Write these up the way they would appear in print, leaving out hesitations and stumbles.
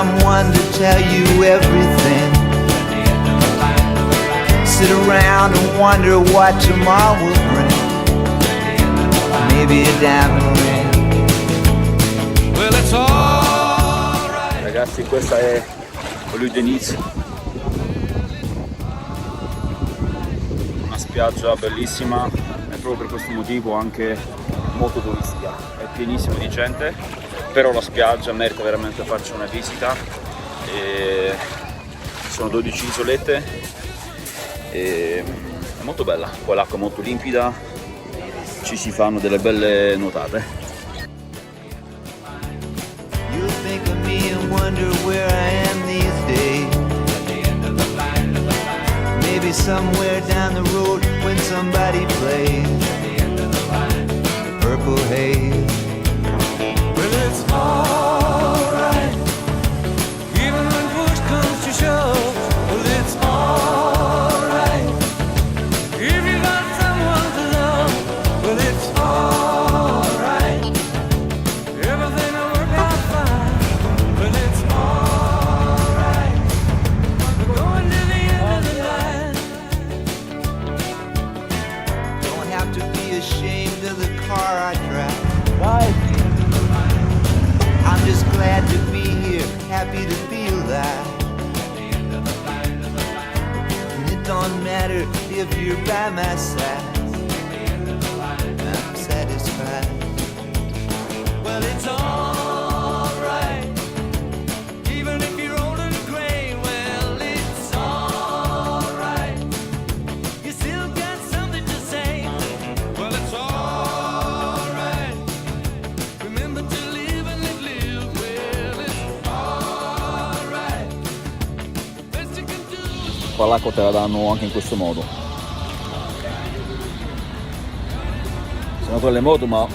someone to tell you everything. Sit around and wonder what tomorrow will bring. Maybe a diamond ring. Well, it's all right. Ragazzi, questa è Olio de Nice, una spiaggia bellissima e proprio per questo motivo anche molto turistica, è pienissimo di gente, però la spiaggia merita veramente farci una visita. E ci sono 12 isolette e è molto bella, poi l'acqua è molto limpida, ci si fanno delle belle nuotate. You think of me and wonder where I am these days. Maybe somewhere down the road when somebody plays Purple Haze. Well, it's alright, even when push comes to shove. Well, it's alright, if you got someone to love. Well, it's alright, everything will work out fine. Well, it's alright, we're going to the end of the line. Don't have to be ashamed of the car I drive. I'm just glad to be here, happy to be alive. And it don't matter if you're by my side, I'm satisfied. Well, it's alright, even if you're old and gray. Well, it's alright, you still got something to say. Well, it's alright, remember to live and live. Well, it's alright, best you can do. Qua l'acqua te la danno anche in questo modo. Sono con le moto, ma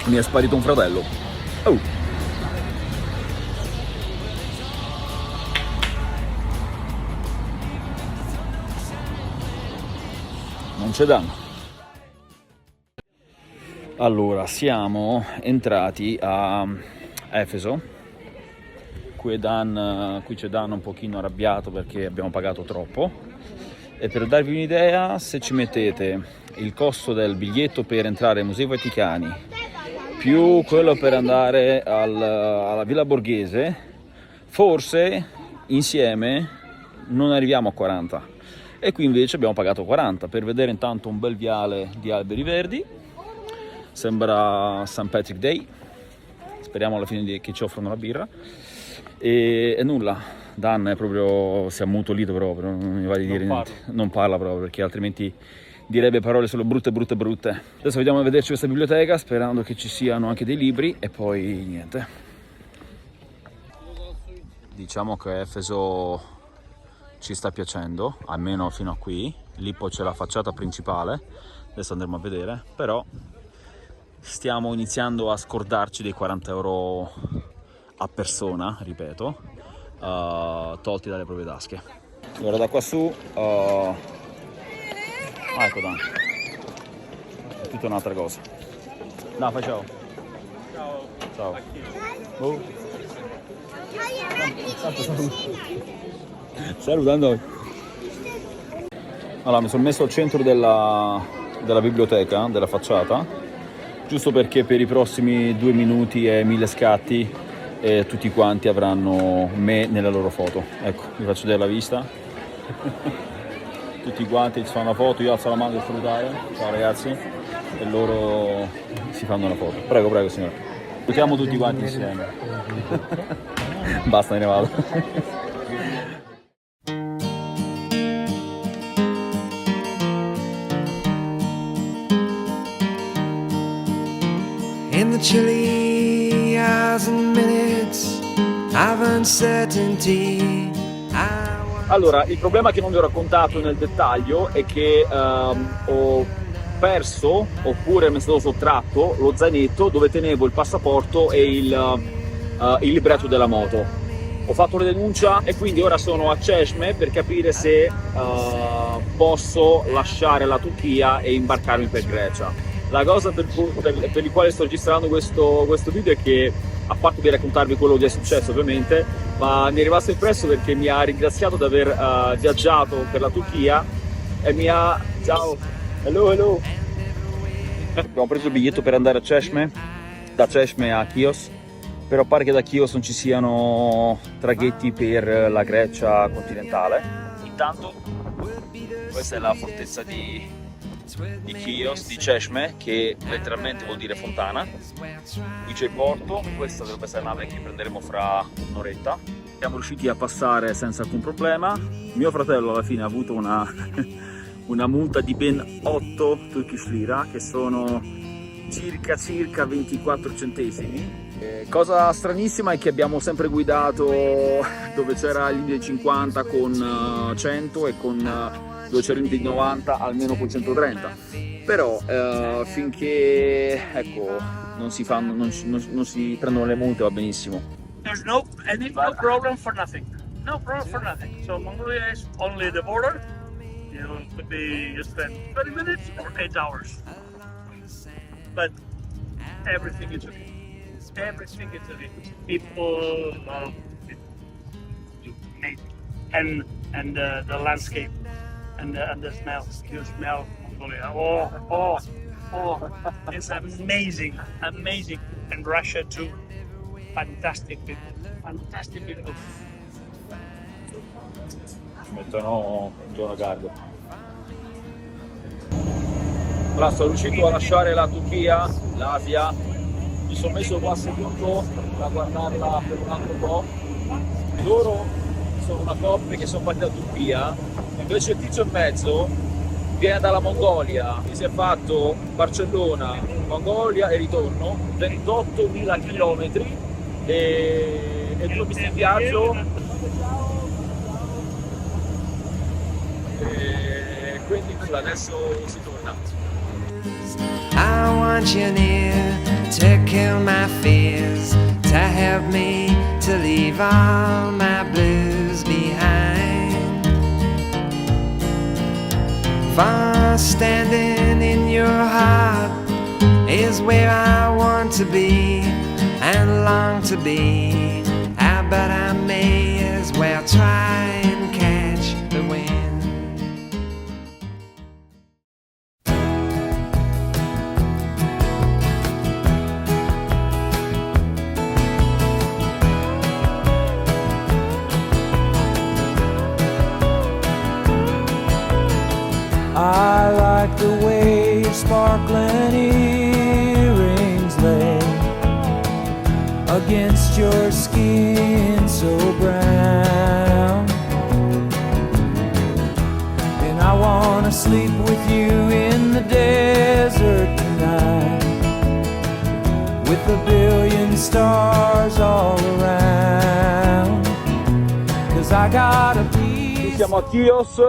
mi è sparito un fratello. Oh. Non c'è danno. Allora, siamo entrati a Efeso. Qui c'è Dan un pochino arrabbiato perché abbiamo pagato troppo. E per darvi un'idea, se ci mettete il costo del biglietto per entrare ai Musei Vaticani più quello per andare alla Villa Borghese, forse insieme non arriviamo a 40. E qui invece abbiamo pagato 40 per vedere intanto un bel viale di alberi verdi. Sembra St. Patrick Day. Speriamo alla fine che ci offrono la birra. E nulla, Dan è proprio, si è ammutolito proprio, non mi va di dire niente, non parla proprio perché altrimenti direbbe parole solo brutte. Adesso vediamo a vederci questa biblioteca sperando che ci siano anche dei libri e poi niente. Diciamo che Efeso ci sta piacendo, almeno fino a qui. Lì poi c'è la facciata principale, adesso andremo a vedere, però stiamo iniziando a scordarci dei 40 euro a persona, ripeto, tolti dalle proprie tasche. Ora da qua su, ecco Dan, è tutta un'altra cosa. No, fai ciao. Ciao. Oh. Saluta noi. Allora, mi sono messo al centro della biblioteca, della facciata, giusto perché per i prossimi 2 minuti e 1000 scatti tutti quanti avranno me nelle loro foto. Ecco, vi faccio vedere la vista. Tutti quanti si fanno la foto, io alzo la mano per salutare, ciao ragazzi, e loro si fanno la foto. Prego signore. Salutiamo tutti quanti insieme. Basta, me ne vado. In the chilly hours and minutes of uncertainty. Allora, il problema che non vi ho raccontato nel dettaglio è che ho perso, oppure mi è stato sottratto, lo zainetto dove tenevo il passaporto e il libretto della moto. Ho fatto la denuncia e quindi ora sono a Çeşme per capire se posso lasciare la Turchia e imbarcarmi per Grecia. La cosa per il quale sto registrando questo video è che a parte di raccontarvi quello che è successo ovviamente, ma mi è rimasto impresso perché mi ha ringraziato di aver viaggiato per la Turchia e mi ha... Ciao! Hello! Abbiamo preso il biglietto per andare a Çeşme, da Çeşme a Chios, però pare che da Chios non ci siano traghetti per la Grecia continentale. Intanto questa è la fortezza di Chios, di Çeşme, che letteralmente vuol dire fontana. Qui c'è il porto, questa dovrebbe essere la nave che prenderemo fra un'oretta. Siamo riusciti a passare senza alcun problema. Mio fratello alla fine ha avuto una multa di ben 8 Turkish lira, che sono circa 24 centesimi. Cosa stranissima è che abbiamo sempre guidato dove c'era il limite di 50 con 100 e con dove c'era il limite di 90 almeno con 130. Però finché ecco, non si prendono le multe va benissimo. There's no problem for nothing. No problem for nothing. So Mongolia is only the border. You know, it could be just 20 minutes or 8 hours. But everything is okay. Everything is okay. People, and the landscape and the smell. You smell Mongolia. Oh! It's amazing. And Russia too. Fantastic people. Ci mettono un giorno cargo. Allora, sono riuscito a lasciare la Turchia, l'Asia, mi sono messo qua seduto a guardarla per un altro po'. Loro sono una coppia che sono partiti da Turchia, invece il tizio in mezzo viene dalla Mongolia, mi si è fatto Barcellona, Mongolia e ritorno, 28.000 km e 2 mesi di viaggio. E quindi adesso si torna. I want you near to kill my fears, to help me to leave all my blues behind. For standing in your heart is where I want to be and long to be. But I may as well try and catch the wind. I like the way your sparkling earrings lay against your skin so brown, and I wanna sleep with you in the desert tonight, with a billion stars all around, 'cause I got a piece. Siamo a Chios,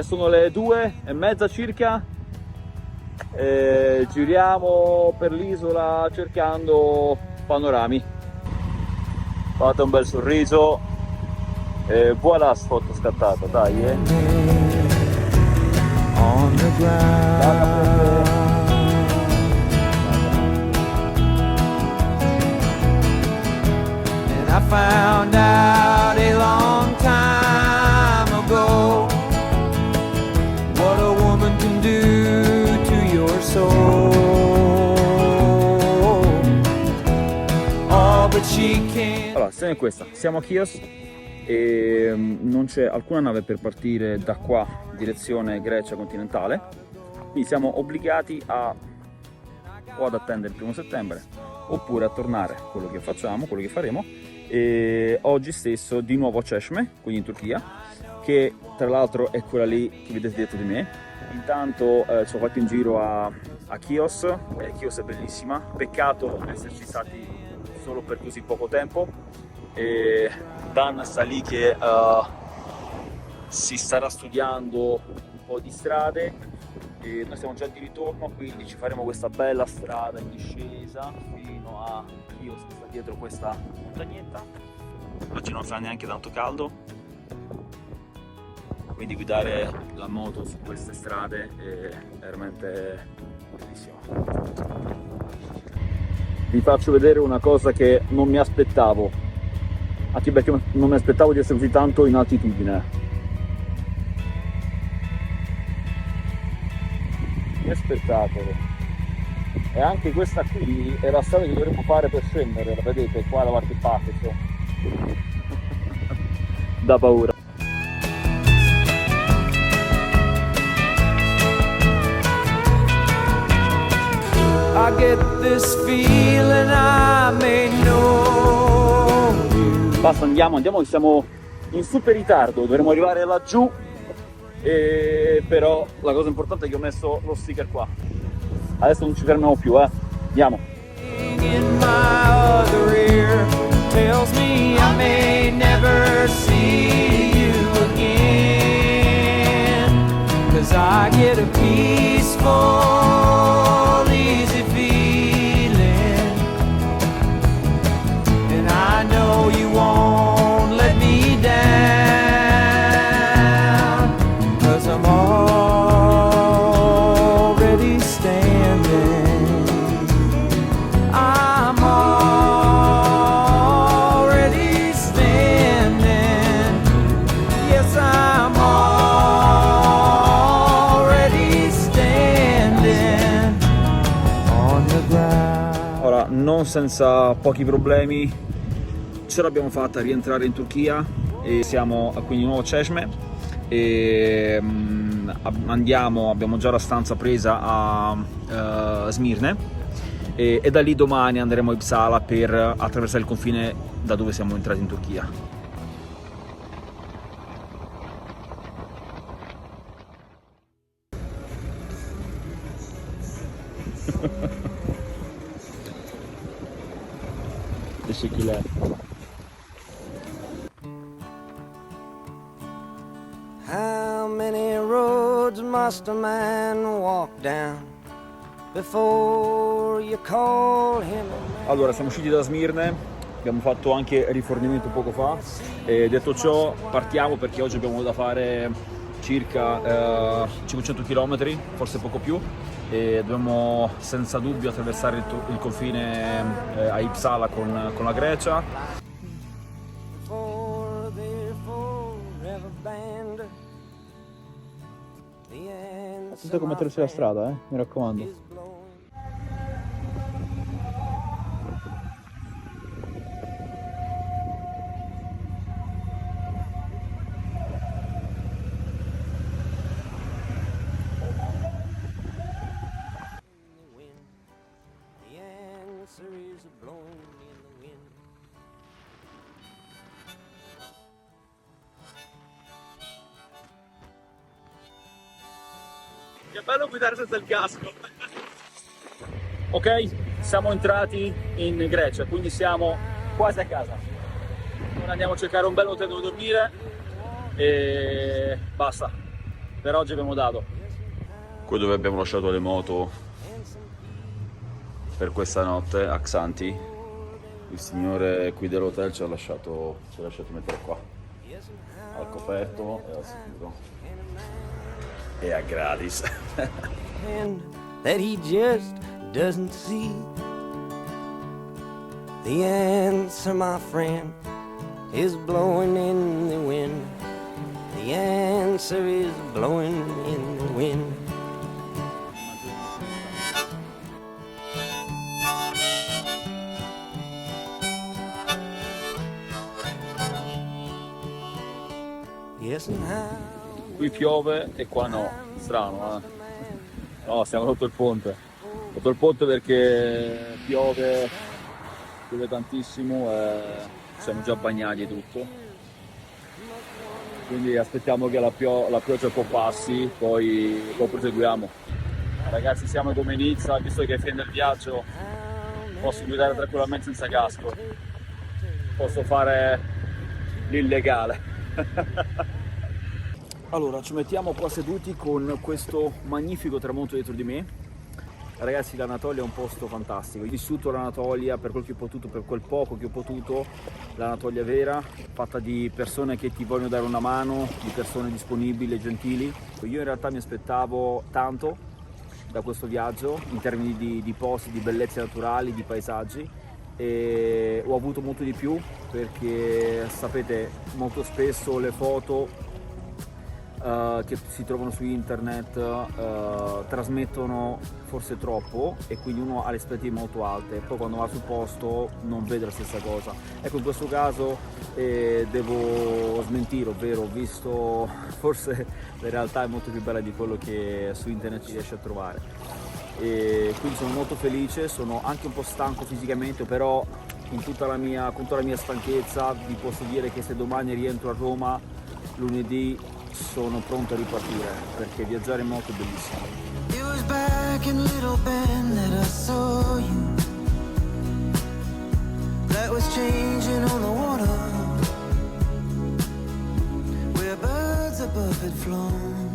sono le 2:30 circa, giriamo per l'isola cercando panorami. Fate un bel sorriso e voilà, foto scattata, dai On the ground. And I found out a long time ago what a woman can do to your soul. Oh, but she can't. Allora, la situazione è questa, siamo a Chios e non c'è alcuna nave per partire da qua direzione Grecia continentale, quindi siamo obbligati o ad attendere il 1 settembre oppure a tornare, quello che faremo, e oggi stesso di nuovo a Çeşme, quindi in Turchia, che tra l'altro è quella lì che vedete dietro di me. Intanto ci ho fatto in giro a Chios, Chios è bellissima, peccato esserci stati solo per così poco tempo, e Dan sta lì che si starà studiando un po' di strade e noi siamo già di ritorno, quindi ci faremo questa bella strada in discesa fino a Chios, che sta dietro questa montagnetta. Oggi non fa neanche tanto caldo, quindi guidare la moto su queste strade è veramente bellissimo. vi faccio vedere una cosa che non mi aspettavo, anche perché non mi aspettavo di essere così tanto in altitudine. Che spettacolo! E anche questa qui è la strada che dovremmo fare per scendere, la vedete qua da qualche parte, da paura. I get this feeling I may know you. Basta, andiamo che siamo in super ritardo, dovremo arrivare laggiù, però la cosa importante è che ho messo lo sticker qua. Adesso non ci fermiamo più, andiamo. In my other ear tells me I may never see you again, 'cause I get a peaceful, easy feeling, and I know you won't let me down, 'cause I'm already standing. I'm already standing. Yes, I'm already standing on the ground. Ora, non senza pochi problemi, ce l'abbiamo fatta a rientrare in Turchia e siamo quindi di nuovo a Çeşme e abbiamo già la stanza presa a Smirne e da lì domani andremo a Uppsala per attraversare il confine da dove siamo entrati in Turchia. Teşekkürler. How many roads must a man walk down before you call him a man? Allora, siamo usciti da Smirne, abbiamo fatto anche rifornimento poco fa e detto ciò partiamo perché oggi abbiamo da fare circa 500 km, forse poco più, e dobbiamo senza dubbio attraversare il confine a Uppsala con la Grecia. For the forever band, the Attento come attraversi la strada, mi raccomando. is blowing. The answer is blowing in the wind. Che bello guidare senza il casco! Ok, siamo entrati in Grecia, quindi siamo quasi a casa. Ora andiamo a cercare un bel hotel dove dormire e basta. Per oggi abbiamo dato. Qui dove abbiamo lasciato le moto per questa notte a Xanthi, il signore qui dell'hotel ci ha lasciato mettere qua al coperto e al sicuro e a gratis. And that he just doesn't see. The answer, my friend, is blowing in the wind. The answer is blowing in the wind. Yes, and how Qui piove e qua no, strano, No, siamo sotto il ponte. Sotto il ponte perché piove tantissimo e siamo già bagnati e tutto. Quindi aspettiamo che la pioggia un po' passi, poi proseguiamo. Ragazzi, siamo a Gomenica, visto che è fine del viaggio posso guidare tranquillamente senza casco. Posso fare l'illegale. Allora, ci mettiamo qua seduti con questo magnifico tramonto dietro di me. Ragazzi, l'Anatolia è un posto fantastico. Ho vissuto l'Anatolia per quel che ho potuto, per quel poco che ho potuto. L'Anatolia vera, fatta di persone che ti vogliono dare una mano, di persone disponibili e gentili. Io in realtà mi aspettavo tanto da questo viaggio in termini di posti, di bellezze naturali, di paesaggi, e ho avuto molto di più perché sapete molto spesso le foto che si trovano su internet trasmettono forse troppo e quindi uno ha le aspettative molto alte, poi quando va sul posto non vede la stessa cosa. Ecco, in questo caso devo smentire, ovvero ho visto forse la realtà è molto più bella di quello che su internet si riesce a trovare, e quindi sono molto felice, sono anche un po' stanco fisicamente, però con tutta la mia stanchezza vi posso dire che se domani rientro a Roma lunedì sono pronto a ripartire, perché viaggiare è molto bellissimo. It was back in Little Bend that I saw you. That was changing on the water, where birds above had flown.